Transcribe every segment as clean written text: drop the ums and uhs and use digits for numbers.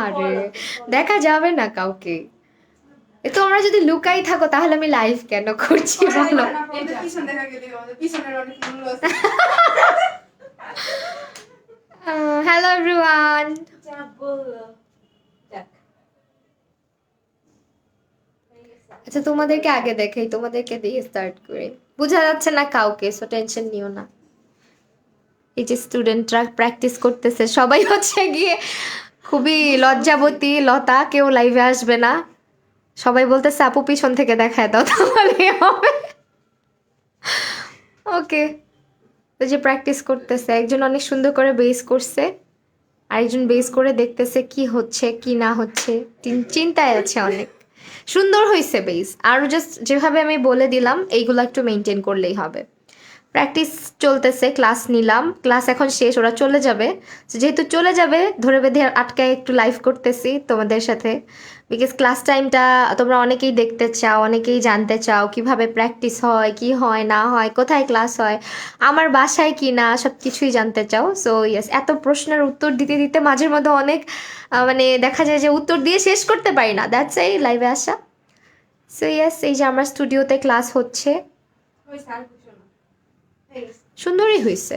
আরে দেখা যাবে না কাউকে। এ তোমরা যদি লুকাই থাকো তাহলে আমি লাইভ কেন করছি বলো? Hello everyone. আচ্ছা তোমাদেরকে আগে দেখাই, তোমাদেরকে দিয়ে স্টার্ট করি। বোঝা যাচ্ছে না কাউকে, সো টেনশন নিও না। এই যে স্টুডেন্টরা প্র্যাকটিস করতেছে, সবাই হচ্ছে গিয়ে খুবই লজ্জাবতী। লতা কেউ লাইভে আসবে না, সবাই বলতেছে আপু পিছন থেকে দেখায় দাও তাহলে হবে। ওকে, তো যে প্র্যাকটিস করতেছে, একজন অনেক সুন্দর করে বেস করছে, আরেকজন বেস করে দেখতেছে কি হচ্ছে কি না হচ্ছে, চিন্তায় আছে অনেক। সুন্দর হয়েছে বেস, আরও জাস্ট যেভাবে আমি বলে দিলাম এইগুলো একটু মেনটেন করলেই হবে। প্র্যাকটিস চলতেছে, ক্লাস নিলাম, ক্লাস এখন শেষ, ওরা চলে যাবে। যেহেতু চলে যাবে ধরে বেঁধে আটকায় একটু লাইভ করতেছি তোমাদের সাথে, বিকজ ক্লাস টাইমটা তোমরা অনেকেই দেখতে চাও, অনেকেই জানতে চাও কিভাবে প্র্যাকটিস হয়, কি হয় না হয়, কোথায় ক্লাস হয়, আমার বাসায় কি না, সব কিছুই জানতে চাও। সো ইয়েস, এত প্রশ্নের উত্তর দিতে দিতে মাঝের মধ্যে অনেক মানে দেখা যায় যে উত্তর দিয়ে শেষ করতে পারি না, দ্যাটস এই লাইভে আসা। সো ইয়েস, এই যে আমার স্টুডিওতে ক্লাস হচ্ছে, সুন্দরই হয়েছে।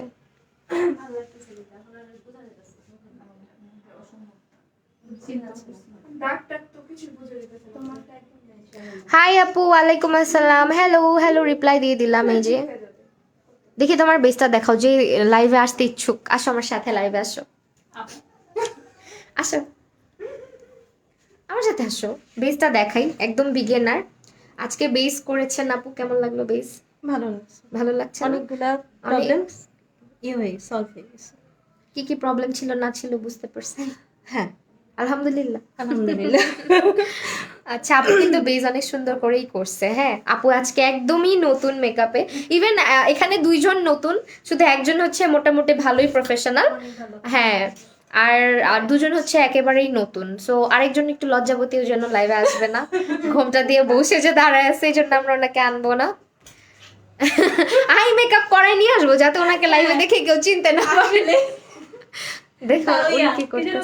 হাই আপু, ওয়ালাইকুম আসসালাম, হ্যালো হ্যালো রিপ্লাই দিয়ে দিলাম। এই যে দেখি তোমার বেসটা দেখাও, যে লাইভে আসতে ইচ্ছুক আসো আমার সাথে লাইভে আসো, আসো আমার সাথে আসো, বেসটা দেখাই, একদম বিগিনার। আজকে বেস করেছেন আপু, কেমন লাগলো বেস? ভালো লাগছে, ভালো লাগছে না? অনেকগুলা প্রবলেমস সলভ হয়ে গেছে। কি কি প্রবলেম ছিল না ছিল বুঝতে পারছেন? হ্যাঁ, আলহামদুলিল্লাহ। আলহামদুলিল্লাহ। আচ্ছা, আপু কিন্তু বেজ অনেক সুন্দর করেই করছে। হ্যাঁ, আপু আজকে একদমই নতুন মেকআপে, ইভেন এখানে দুইজন নতুন, শুধু একজন হচ্ছে মোটামুটি ভালোই প্রফেশনাল। হ্যাঁ, আর আর দুজন হচ্ছে একেবারেই নতুন। সো আরেকজন একটু লজ্জাবতী, ওই জন্য লাইভে আসবে না, ঘোমটা দিয়ে বসে যে দাঁড়ায় আছে, এই জন্য আমরা ওনাকে আনবো না। আই মেকআপ করাই নিয়ে আসবো যাতে ওনাকে লাইভে দেখে কেউ চিনতে না পারে। দেখো উনি কি করতেছে।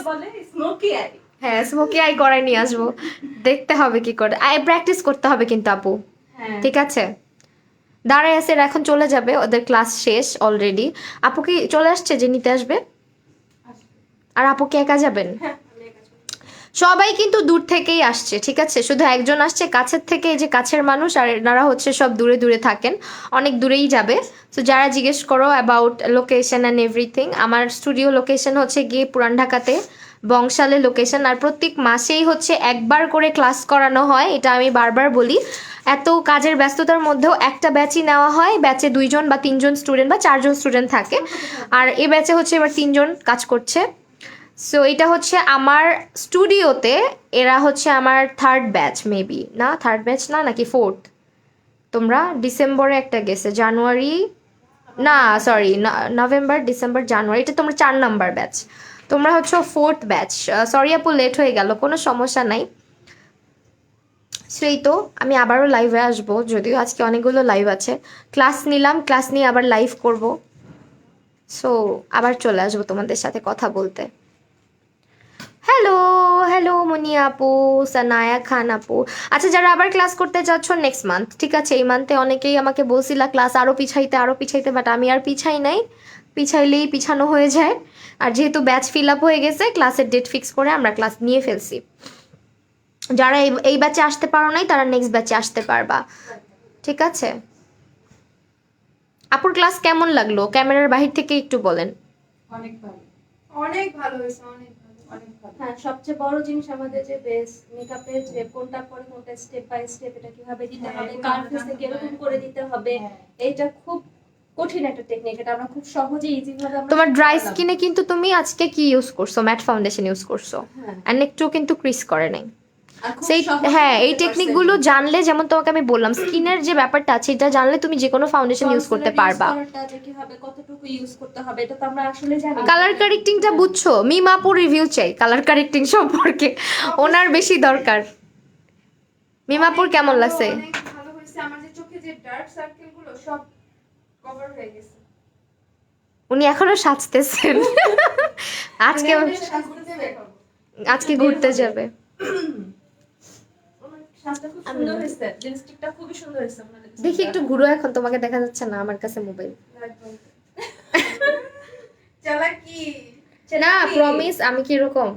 হ্যাঁ, স্মোকি আই করাই নিয়ে আসবো, দেখতে হবে কি করে। আই প্র্যাকটিস করতে হবে কিন্তু আপু, ঠিক আছে? দাঁড়ায় আছে, এরা এখন চলে যাবে, ওদের ক্লাস শেষ অলরেডি। আপু কি চলে আসছে যে নিতে আসবে? আর আপু কি একা যাবেন? সবাই কিন্তু দূর থেকেই আসছে, ঠিক আছে? শুধু একজন আসছে কাছের থেকে, এই যে কাছের মানুষ, আর এনারা হচ্ছে সব দূরে দূরে থাকেন, অনেক দূরেই যাবে। তো যারা জিজ্ঞেস করো অ্যাবাউট লোকেশন অ্যান্ড এভরিথিং, আমার স্টুডিও লোকেশন হচ্ছে গিয়ে পুরান ঢাকাতে বংশালে লোকেশন, আর প্রত্যেক মাসেই হচ্ছে একবার করে ক্লাস করানো হয়, এটা আমি বারবার বলি। এত কাজের ব্যস্ততার মধ্যেও একটা ব্যাচই নেওয়া হয়, ব্যাচে 2জন বা 3জন স্টুডেন্ট বা 4জন স্টুডেন্ট থাকে, আর এ ব্যাচে হচ্ছে এবার 3জন কাজ করছে। সো এটা হচ্ছে আমার স্টুডিওতে, এরা হচ্ছে আমার থার্ড ব্যাচ, মেবি না থার্ড ব্যাচ না, নাকি ফোর্থ। তোমরা ডিসেম্বরে একটা গেছে, জানুয়ারি না সরি, নভেম্বর ডিসেম্বর জানুয়ারি, এটা তোমরা 4 নাম্বার ব্যাচ, তোমরা হচ্ছে ফোর্থ ব্যাচ। সরি আপু, লেট হয়ে গেল, কোনো সমস্যা নাই। সেই তো আমি আবারও লাইভে আসবো, যদিও আজকে অনেকগুলো লাইভ আছে, ক্লাস নিলাম, ক্লাস নিয়ে আবার লাইভ করব। সো আবার চলে আসবো তোমাদের সাথে কথা বলতে। হ্যালো হ্যালো মনি আপু, সানায়া খান আপু। আচ্ছা, যারা আবার ক্লাস করতে যাচ্ছ নেক্সট মান্থ, ঠিক আছে? এই মান্থে অনেকেই আমাকে বলছিলা ক্লাস আরও পিছাইতে, বাট আমি আর পিছাই নাই, পিছাইলেই পিছানো হয়ে যায়। আর যেহেতু ব্যাচ ফিল আপ হয়ে গেছে, ক্লাসের ডেট ফিক্স করে আমরা ক্লাস নিয়ে ফেলছি। যারা এই ব্যাচে আসতে পারো নাই, তারা নেক্সট ব্যাচে আসতে পারবা, ঠিক আছে? আপুর ক্লাস কেমন লাগলো ক্যামেরার বাহির থেকে একটু বলেন। অনেক ভালো, অনেক ভালো হয়েছে, অনেক ভালো, অনেক ভালো। হ্যাঁ, সবচেয়ে বড় জিনিস আমাদের যে বেস মেকআপের, যে কোনটা পরে কোনটা স্টেপ বাই স্টেপ এটা কিভাবে দিতে হবে, কার ফেসে কিরকম করে দিতে হবে, এটা খুব কঠিন একটা টেকনিক, এটা আমরা খুব সহজে ইজি ভাবে আমরা। তোমার ড্রাই স্কিনে কিন্তু তুমি আজকে কি ইউজ করছো? ম্যাট ফাউন্ডেশন ইউজ করছো, এন্ড একটু কিন্তু ক্রিস করে নাই। সেই হ্যাঁ, এই টেকনিকগুলো জানলে, যেমন তোমাকে আমি বললাম স্কিনের যে ব্যাপারটা আছে, এটা জানলে তুমি যে কোনো ফাউন্ডেশন ইউজ করতে পারবা। কিভাবে কতটুকু ইউজ করতে হবে এটা তো আমরা আসলে জানি। কালার কারেক্টিংটা বুঝছো? মিমাপুর রিভিউ চাই কালার কারেক্টিং সম্পর্কে, ওনার বেশি দরকার। মিমাপুর কেমন লাগছে? অনেক ভালো হয়েছে, আমার যে চোখে যে ডার্ক সার্কেল গুলো সব কভার হয়ে গেছে। উনি এখনো সাজতেছেন। আজকে আজকে ঘুরতে যাবে। সাজটা খুব সুন্দর হয়েছে, লিপস্টিকটা খুবই সুন্দর হয়েছে আপনার দেখি একটু ঘুরো, এখন তোমাকে দেখা যাচ্ছে না আমার কাছে মোবাইল। চালাকি না প্রমিস, আমি কিরকম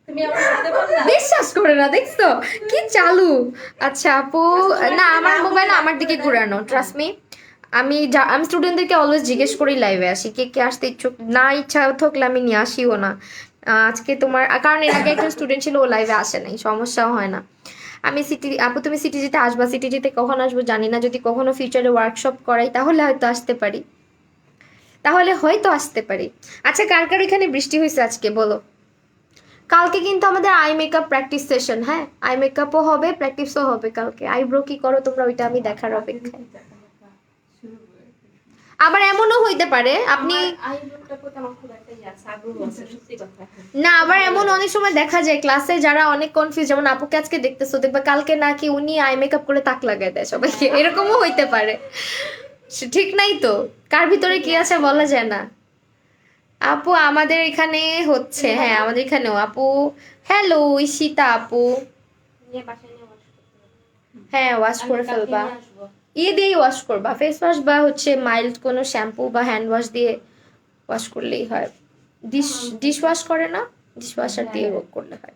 তুমি আমার সাথে বললা বিশ্বাস করে না, দেখছো কি চালু। আচ্ছা আপু, না আমার মোবাইল আমার দিকে ঘুরানো, ট্রাস্ট মি। আমি স্টুডেন্টদেরকে অলওয়েজ জিজ্ঞেস করি লাইভে আসি কে কে আসতে ইচ্ছুক, না ইচ্ছা থাকলে আমি নিয়ে আসিও না। আজকে তোমার কারণ এর আগে একটা স্টুডেন্ট ছিল, ও লাইভে আসে নাই, সমস্যাও হয় না। আমি সিটি আপু তুমি সিটিজিতে আসবা, সিটিজিতে কখন আসবো জানি না, যদি কখনো ফিউচারে ওয়ার্কশপ করাই তাহলে হয়তো আসতে পারি, আচ্ছা কার কার এখানে বৃষ্টি হয়েছে আজকে বলো। কালকে কিন্তু আমাদের আই মেকআপ প্র্যাকটিস সেশন, হ্যাঁ আই মেকআপও হবে, প্র্যাকটিসও হবে কালকে। আইব্রো কি করো তোমরা ওইটা আমি দেখার অপেক্ষায়। আবার এমনও হইতে পারে আপনি আইব্রোটা করতে আমার খুব একটা আগ্রহ আছে, সত্যি কথা। না, আবার এমন অনেক সময় দেখা যায় ক্লাসে যারা অনেক কনফিউজ, যেমন আপুকে আজকে দেখতেছো, দেখবা কালকে নাকি উনি আই মেকআপ করে তাক লাগাই দেয় সবাইকে, এরকমও হইতে পারে। ঠিক নাই তো, কার ভিতরে কি আছে বলা যায় না। আপু আমাদের এখানে হচ্ছে, হ্যাঁ আমাদের এখানেও আপু। হ্যালো ঈশিতা আপু, নিয়ে বাসায় নিয়ে wash করতে হবে। হ্যাঁ ওয়াশ আমি করে কালকে ফেলবা, নিয়ে আসবো। দিয়েই ওয়াশ করবা, ফেস ওয়াশ বা হচ্ছে মাইল্ড কোনো শ্যাম্পু বা হ্যান্ড ওয়াশ দিয়ে ওয়াশ করলেই হয়। ডিশ ওয়াশ করে না, ডিশ ওয়াশার দিয়ে করলে হয়।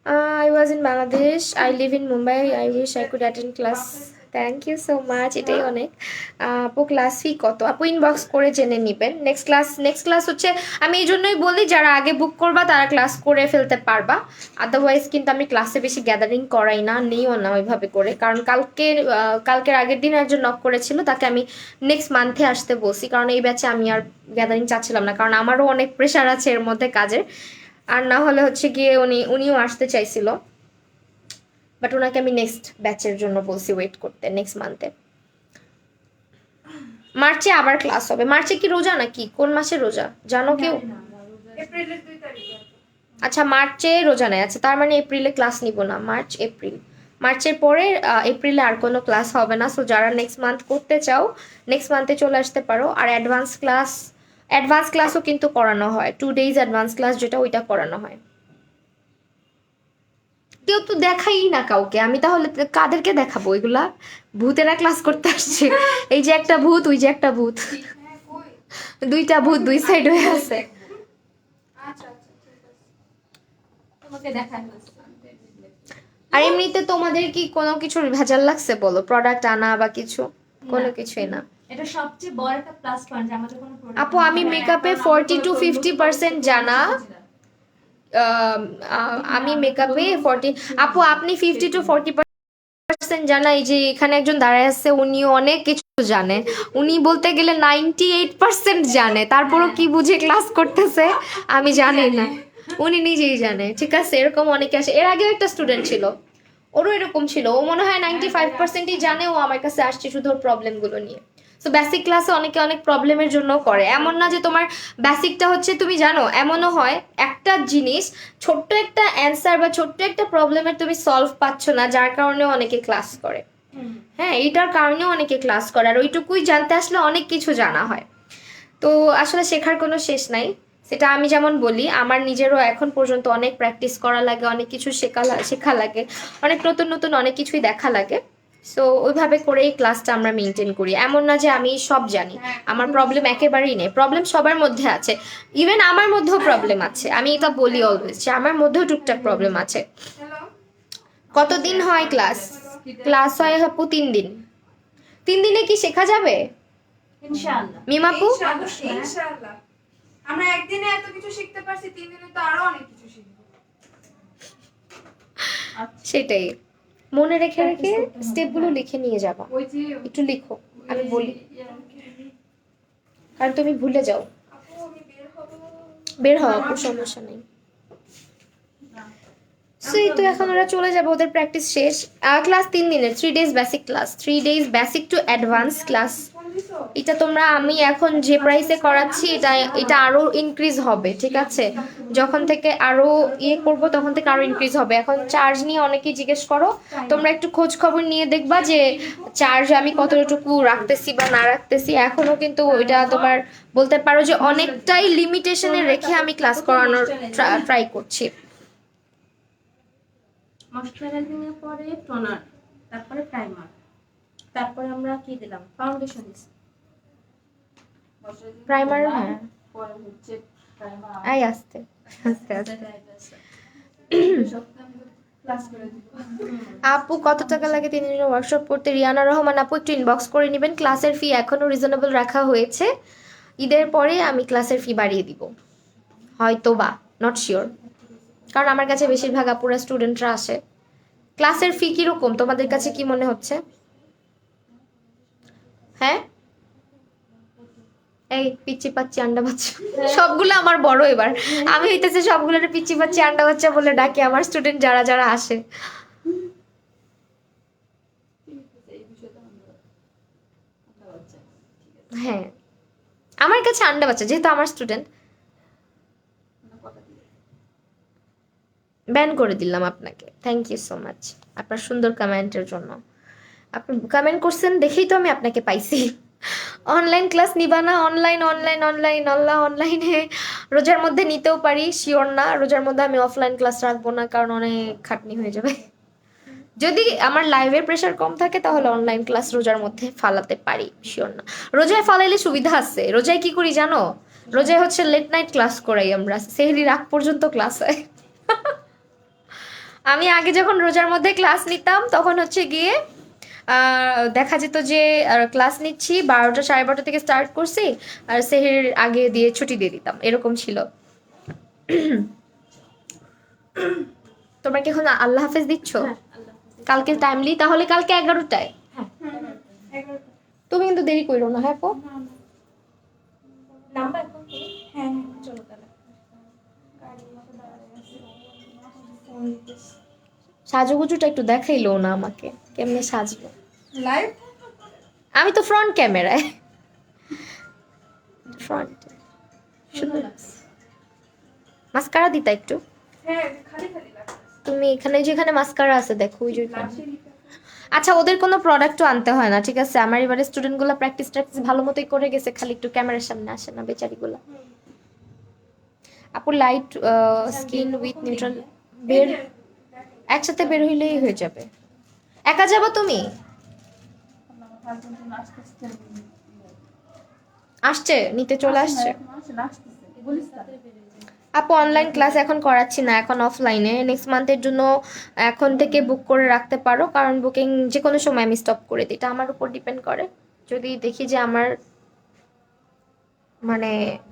I was in Bangladesh. I live in Mumbai. I wish I could attend class. Thank you so much, এটাই অনেক। আপু ক্লাস ফি কত? আপু ইনবক্স করে জেনে নেবেন। নেক্সট ক্লাস হচ্ছে, আমি এই জন্যই বলি যারা আগে বুক করবা তারা ক্লাস করে ফেলতে পারবা, আদারওয়াইজ কিন্তু আমি ক্লাসে বেশি গ্যাদারিং করাই না, নিও না ওইভাবে করে। কারণ কালকের আগের দিন একজন নক করেছিল, তাকে আমি নেক্সট মান্থে আসতে বলছি, কারণ এই ব্যাচে আমি আর গ্যাদারিং চাচ্ছিলাম না, কারণ আমারও অনেক প্রেশার আছে এর মধ্যে কাজের। আর না হলে হচ্ছে গিয়ে উনিও আসতে চাইছিল, বাট ওনাকে আমি নেক্সট ব্যাচের জন্য বলছি ওয়েট করতে, নেক্সট মান্থে। মার্চে আবার ক্লাস হবে। মার্চে কি রোজা নাকি কোন মাসে রোজা জানো কেউ? এপ্রিলের 2 তারিখে। আচ্ছা মার্চে রোজা নেই, আচ্ছা তার মানে এপ্রিলে ক্লাস নিব না, মার্চের পরে এপ্রিলে আর কোনো ক্লাস হবে না। সো যারা নেক্সট মান্থ করতে চাও নেক্সট মান্থে চলে আসতে পারো। আর অ্যাডভান্স ক্লাসও কিন্তু করানো হয়, 2 days অ্যাডভান্স ক্লাস যেটা, ওইটা করানো হয়। কেউ তো দেখাই না কাউকে, আমি তাহলে কাদেরকে দেখাবো এগুলা? ভূতেরা ক্লাস করতে আসছে, এই যে একটা ভূত, ওই যে একটা ভূত, হ্যাঁ কই? দুইটা ভূত দুই সাইড হয়ে আছে। আচ্ছা আচ্ছা ঠিক আছে। তোমাকে দেখাই হচ্ছে। আর এমনিতে তোমাদের কি কোনো কিছুর ভেজাল লাগছে বলো, প্রোডাক্ট আনা বা কিছু? কোনো কিছুই না। এটা সবচেয়ে বড় একটা প্লাস পয়েন্ট যে আমাদের কোনো product আপু আমি নেই। মেকআপে 40 to 50% জানা, আমি মেকআপে 40, আপু আপনি 50 to 40% জানা। এই যে এখানে একজন দাঁড়ায় আছে, উনিও অনেক কিছু জানে, উনি বলতে গেলে 98% জানে, তারপরও কি বুঝে ক্লাস করতেছে আমি জানি না, উনি নিজেই জানে। ঠিক আছে, এরকম অনেকে আসে, এর আগেও একটা স্টুডেন্ট ছিল, ওরও এরকম ছিল, ও মনে হয় 95%ই জানে, ও আমার কাছে আসছে শুধু ওর প্রবলেমগুলো নিয়ে। সো বেসিক ক্লাসে অনেকে অনেক প্রবলেমের জন্য করে, এমন না যে তোমার বেসিকটা হচ্ছে তুমি জানো, এমনও হয় একটা জিনিস, ছোট্ট একটা অ্যান্সার বা ছোট্ট একটা প্রবলেমের তুমি সলভ পাচ্ছ না, যার কারণে অনেকে ক্লাস করে। হ্যাঁ এইটার কারণেও অনেকে ক্লাস করে, আর ওইটুকুই জানতে আসলে অনেক কিছু জানা হয়। তো আসলে শেখার কোনো শেষ নাই, সেটা আমি যেমন বলি, আমার নিজেরও এখন পর্যন্ত অনেক প্র্যাকটিস করা লাগে, অনেক কিছু শেখা লাগে, অনেক নতুন অনেক কিছুই দেখা লাগে। সো ওইভাবে করেই ক্লাসটা আমরা মেনটেন করি, এমন না যে আমি সব জানি, আমার প্রবলেম একেবারেই নেই, প্রবলেম সবার মধ্যে আছে, ইভেন আমার মধ্যেও প্রবলেম আছে, আমি এটা বলি অলওয়েজ যে আমার মধ্যেও টুকটাক প্রবলেম আছে। কতদিন হয় ক্লাস হয় আপু 3 দিন। 3 দিনে কি শেখা যাবে ইনশাআল্লাহ। মিমাপু? ইনশাআল্লাহ। আমরা একদিনে এত কিছু শিখতে পারছি, 3 দিনে তো আরো অনেক কিছু শিখবো। সেটাই, মনে রেখে রেখে স্টেপগুলো লিখে নিয়ে যাবা, ওই যে একটু লিখো, আমি বলি, কারণ তুমি ভুলে যাও। আপু আমি বের বের হওয়া কোনো সমস্যা নেই। সেই তো এখন ওরা চলে যাবে, ওদের প্র্যাকটিস শেষ। ক্লাস 3 দিনের, 3 days basic class, 3 days basic to advance class. এটা তোমরা আমি এখন যে প্রাইসে করাচ্ছি এটা এটা আরো ইনক্রিজ হবে, ঠিক আছে? যখন থেকে আরো ইয়ে করব তখন থেকে আরো ইনক্রিজ হবে। এখন চার্জ নিয়ে অনেকেই জিজ্ঞেস করো, তোমরা একটু খোঁজ খবর নিয়ে দেখবা যে চার্জ আমি কতটুকু রাখতেছি বা না রাখতেছি। এখনো কিন্তু ওইটা তোমার বলতে পারো যে অনেকটাই লিমিটেশনে রেখে আমি ক্লাস করানোর ট্রাই করছি। ময়শ্চারাইজিং এর পরে টোনার, তারপরে প্রাইমার, তারপরে আমরা কি দিলাম, ফাউন্ডেশন দিছি। প্রাইমার, হ্যাঁ পরে হচ্ছে প্রাইমার আই আস্তে আস্তে আস্তে। ক্লাস করে দিব। আপু কত টাকা লাগে 3 দিনের ওয়ার্কশপ করতে? রিয়ানা রহমান আপু একটু ইনবক্স করে নেবেন। ক্লাসের ফি এখনো রিজনেবল রাখা হয়েছে, ঈদের পরে আমি ক্লাসের ফি বাড়িয়ে দিব হয়তো বা, নট শিওর, কারণ আমার কাছে বেশিরভাগ আপুরা স্টুডেন্টরা আসে। ক্লাসের ফি কিরকম তোমাদের কাছে কি মনে হচ্ছে? হ্যাঁ এই পিচ্ছি পাচ্ছি আন্ডা বাচ্চা সবগুলো আমার বড়, এবার আমি হইতেছে সবগুলোর পিচ্ছি পাচ্ছি আন্ডা বাচ্চা বলে ডাকি আমার স্টুডেন্ট যারা যারা আসে। এই বিষয়টা আমরা বাচ্চা ঠিক আছে হ্যাঁ আমার কাছে আন্ডা বাচ্চা, যেহেতু আমার স্টুডেন্ট কথা দিয়ে ব্যান করে দিলাম আপনাকে। থ্যাংক ইউ সো মাচ আপনার সুন্দর কমেন্টের জন্য। আপনি কমেন্ট করছেন দেখেই তো আমি আপনাকে পাইছি। অনলাইন ক্লাস নিবা না? অনলাইন অনলাইন অনলাইন অনলাইনে রোজার মধ্যে নিতেও পারি, শিওর না। রোজার মধ্যে আমি অফলাইন ক্লাস রাখবো না, কারণ অনেক খাটনি হয়ে যাবে। যদি আমার লাইভের প্রেশার কম থাকে তাহলে অনলাইন ক্লাস রোজার মধ্যে ফালাতে পারি, শিওর না। রোজায় ফালাইলে সুবিধা আছে। রোজায় কি করি জানো? রোজায় হচ্ছে লেট নাইট ক্লাস করাই আমরা, সেহরির আগ পর্যন্ত ক্লাস হয়। আমি আগে যখন রোজার মধ্যে ক্লাস নিতাম তখন হচ্ছে গিয়ে দেখা যেত যে ক্লাস নিচ্ছি 12টা 12:30 থেকে স্টার্ট করছি, আর সেহরির আগে দিয়ে ছুটি দিয়ে দিতাম, এরকম ছিল। তোমরা কি এখন আল্লাহ হাফেজ দিচ্ছ? কালকে টাইমলি, তাহলে কালকে 11টায়। তুমি কিন্তু দেরি করো না, হ্যাঁ পো। নাম্বার হ্যাঁ চলো তাহলে। গাড়ির মতো দাঁড়ায় আছে ফোন দিতেছে সাজুগুজুটা একটু দেখাইলো না আমাকে, কেমনে সাজবো। লাইভ আমি তো ফ্রন্ট ক্যামেরায়, ফ্রন্ট। শুধু মাস্কারা দিতা একটু। হ্যাঁ খালি খালি লাগছে তুমি এখানে যেখানে মাস্কারা আছে দেখো ওই যে ওইখানে। লাস্টে লিখা আচ্ছা ওদের কোনো প্রোডাক্টও আনতে হয় না, ঠিক আছে? আমার এবারে স্টুডেন্টগুলো প্র্যাকটিস ভালো মতোই করে গেছে, খালি একটু ক্যামেরার সামনে আসে না বেচারিগুলো। আপু লাইট স্কিন উইথ নিউট্রাল বের একসাথে বের হইলেই হয়ে যাবে। একা যাবো তুমি? আসছে নিতে চলে আসছে। আপু অনলাইন ক্লাস এখন করাচ্ছি না, এখন অফলাইনে। নেক্সট মান্থের জন্য এখন থেকে বুক করে রাখতে পারো, কারণ বুকিং যে কোনো সময় আমি স্টপ করে দিই। এটা আমার উপর ডিপেন্ড করে। যদি দেখি যে আমার মানে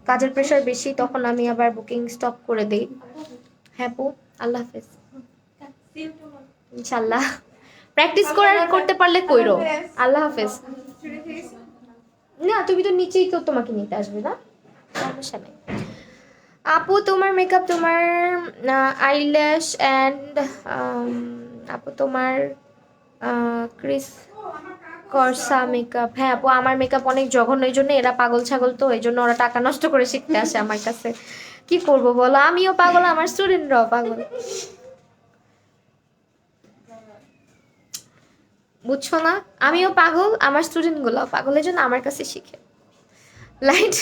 কাজের প্রেশার বেশি, তখন আমি আবার বুকিং স্টপ করে দিই। হ্যাঁ পু, আল্লাহ হাফেজ। ইনশাল্লাহ প্র্যাকটিস করতে পারলে কইরো। আল্লাহ হাফেজ। ছুরি খেয়েছি না তুমি তো নিচেই তো, তোমাকে নিতে আসবে না, সমস্যা নেই। আপু তোমার মেকআপ, তোমার আইল্যাশ অ্যান্ড আপু তোমার ক্রিস করসা মেকআপ। হ্যাঁ আপু আমার মেকআপ অনেক জঘন্য, এই জন্য এরা পাগল ছাগল, তো এই জন্য ওরা টাকা নষ্ট করে শিখতে আসে আমার কাছে। কি করব বলো, আমিও পাগল, আমার স্টুডেন্টরাও পাগল, বুঝছো না? আমিও পাগল, আমার স্টুডেন্টগুলো পাগল, এই জন্য আমার কাছে শিখে। লাইট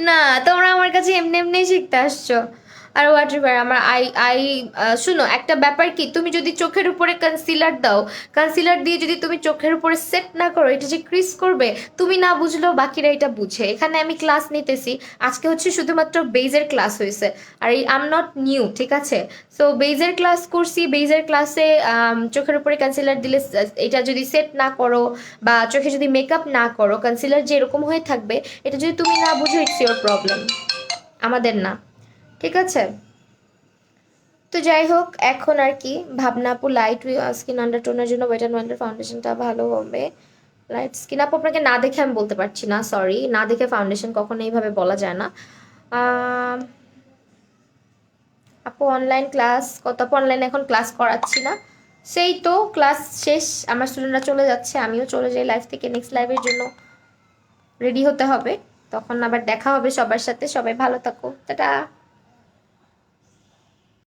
না তোমরা আমার কাছে এমনি এমনি শিখতে আসছো। আর হোয়াটএভার আমার আই আই শুনো একটা ব্যাপার কি, তুমি যদি চোখের উপরে কনসিলার দাও, কনসিলার দিয়ে যদি তুমি চোখের উপরে সেট না করো, এটা যে ক্রিস করবে, তুমি না বুঝলেও বাকিরা এটা বুঝে। এখানে আমি ক্লাস নিতেছি, আজকে হচ্ছে শুধুমাত্র বেজের ক্লাস হয়েছে, আর এই আম নট নিউ, ঠিক আছে? সো বেজের ক্লাস করছি, বেজের ক্লাসে চোখের উপরে কনসিলার দিলে এটা যদি সেট না করো বা চোখে যদি মেকআপ না করো, কনসিলার যে এরকম হয়ে থাকবে, এটা যদি তুমি না বুঝো, ইটস ইওর প্রবলেম, আমাদের না, ঠিক আছে? তো যাই হোক, এখন আর কি ভাবনা আপু লাইট স্কিন আন্ডারটোনের জন্য ওয়েট অ্যান্ড ওয়ান্ডার ফাউন্ডেশনটা ভালো হবে। লাইট স্কিন আপু আপনাকে না দেখে আমি বলতে পারছি না, সরি, না দেখে ফাউন্ডেশন কখনো এইভাবে বলা যায় না। আপু অনলাইন ক্লাস কত? আপু অনলাইনে এখন ক্লাস করাচ্ছি না, সেই তো ক্লাস শেষ, আমার স্টুডেন্টরা চলে যাচ্ছে, আমিও চলে যাই লাইভ থেকে, নেক্সট লাইভের জন্য রেডি হতে হবে, তখন আবার দেখা হবে সবার সাথে। সবাই ভালো থাকো, টাটা।